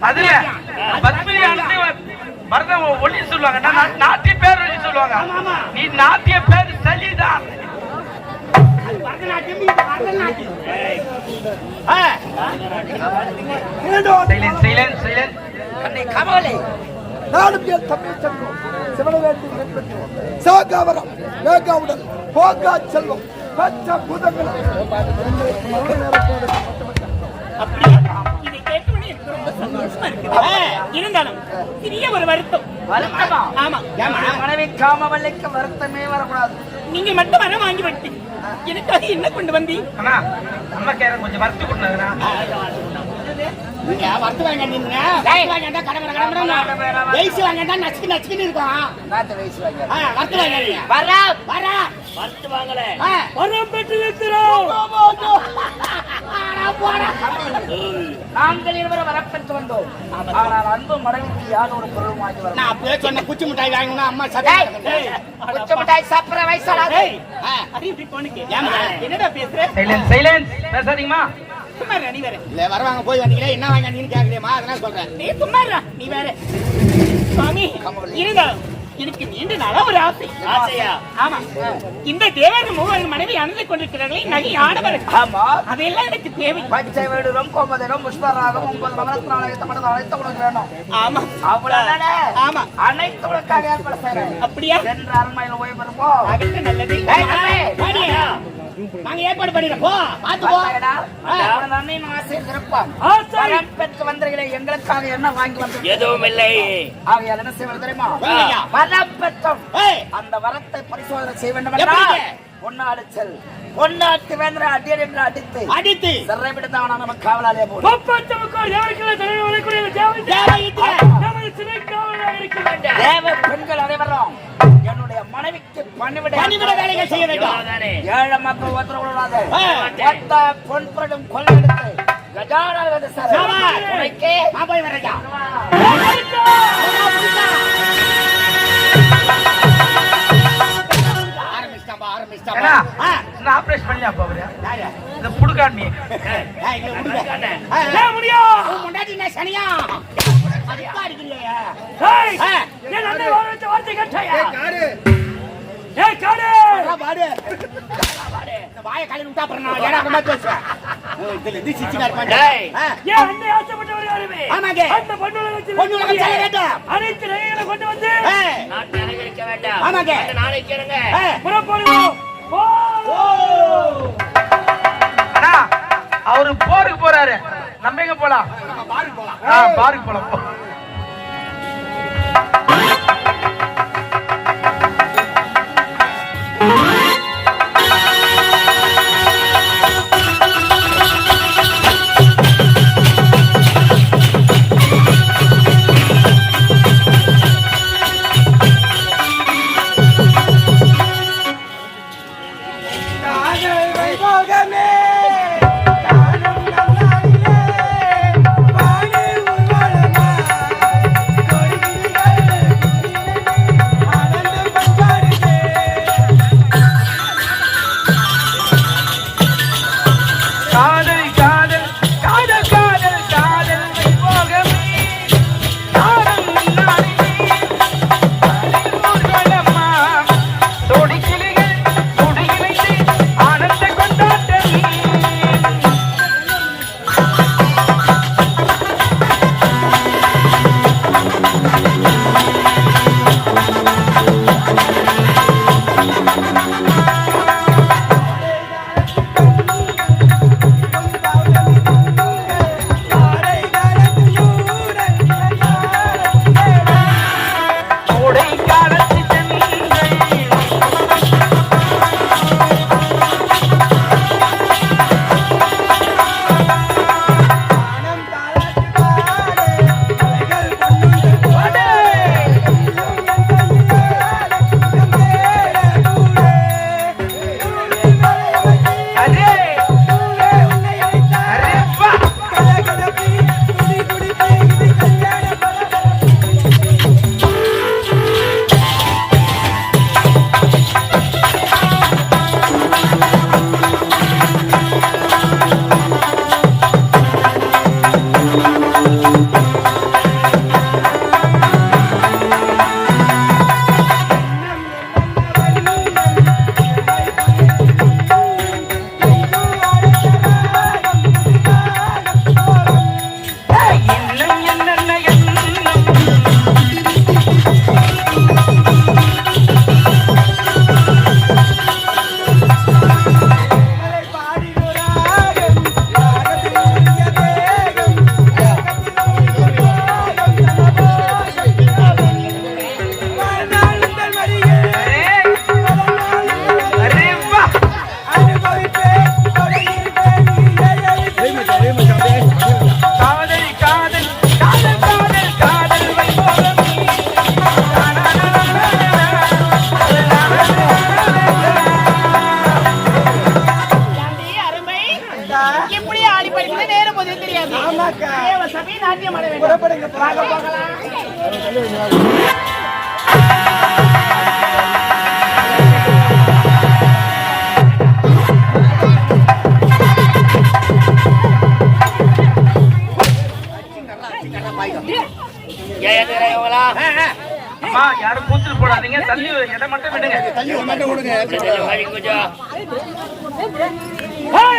அதுல பத்மினி பரதம் ஒளி சொல்லுவாங்க, நாட்டிய பேர் ஒளி சொல்லுவாங்க. நீ நாட்டிய பேர் சலிதான். கமலை நானும் என் தம்பி செல்வம் சிவனவேண்டி சாகாவரம் வேகாவுடன் போகா செல்வம் பச்ச பூதங்கள் இருந்தாலும் சிறிய ஒரு வருத்தம். மனைவி காமவல்லிக்கு வருத்தமே வரக்கூடாது. நீங்க மட்டும் வர வாங்கி விட்டு எனக்காக என்ன கொண்டு வந்தீங்க? அம்மா கேர கொஞ்சம் வறுத்து கொடுங்க. வறுத்து வாங்க நச்சுக்கின்னு இருக்கும். நாங்கள் இருவரும் வரப்பெற்று வந்தோம். ஆனால் அன்பு மனைவிக்கு யார் ஒரு பொருள் வாங்கி வர. நான் அப்பவே சொன்ன குச்சி மிட்டாய் வாங்கணும். அம்மா குச்சி மிட்டாய் சாப்பிட வயசாடாது. என்னடா பேசுற? பேசாதீங்கம்மா. நீ வேற இல்ல வருவாங்க போய் வந்தீங்களே என்ன வாங்க நீன்னு கேக்குறியம்மா, அதனால சொல்றேன். நீ சும்மா நீ வேற சுவாமி இருந்தா எனக்கு நீண்ட நாளா ஒரு ஆசையா? ஆமா, இந்த தேவன் மூவர் மனைவி அணிந்து கொண்டிருக்கிறார்களே நகை ஆடவர். ஆமா, அதெல்லாம் எனக்கு தேவை. பச்சை வேடுரம் கோமதனம் புஷ்பராகம் 9 நவரத்னாலய தமிழ் அனைத்து உனக்கு வேணும். ஆமா, அவ்வளவுதானே? ஆமா, அனைத்து உனக்காக ஏற்பாடு செய்றேன். அப்படியா? சென்ற அரண்மனையில் ஓய்வு பெறுவோம். அதுக்கு நல்லது. நாங்க ஏற்பாடு பண்ணிடுறோம். போ பாத்து போ. நன்றி ஆசை சிறப்பாம். வரம் பெற்று வந்தீர்களே, எங்களுக்காக என்ன வாங்கி வந்தீங்க? எதுவும் இல்லை. ஆகையால் என்ன செய்வது தெரியுமா? வரம் பெற்றோம். அந்த வரத்தை பரிசோதனை செய்ய வேண்டும் என்றால் பொன்னாடு செல் பொன்னாட்டு வேந்தர அடியர் என்று அடித்து சிறை விடுத்தான் நம்ம காவலாலே போடும். தேவ பெண்கள் அனைவரும் என்னுடைய மனைவிக்கு பணிவிட வேலைகள் செய்ய வேண்டும். ஏழை மக்கள் ஒத்துழையாது பொன் பொருளும் கொள்ளையெடுத்து கஜானால் வந்து சார் போய் வரேன். ஆபரேஷன் பண்ணியா பாவரே இந்த புடுகாண்டி முடியும் முன்னாடி நான் சனியா அதுக்கு அடிக்கலையா? ஏய் என்ன வந்து வரச்ச வார்த்தை கேட்டையா? ஏய் காடு பாடு இந்த வாயை காலில விட்டா பறனா ஏடா கமா பேசுற இதுல தி சிச்சிகார் பண்ணு. ஏய் அண்ணே ஆசைப்பட்டவர் யாருமே? ஆமாங்க அந்த பொண்ணுல வச்சு கேட்டா அனைத்து நகைகளை கொண்டு வந்து ஆமாங்க. நாளைக்கு இருங்க. புறப்படுவோம். அண்ணா அவரு போருக்கு போறாரு, நம்ம எங்க போலாம்? பாருக்கு போலாம். யாரும் கூச்சல் போடாதீங்க, தள்ளி இடம் மட்டும் விடுங்க.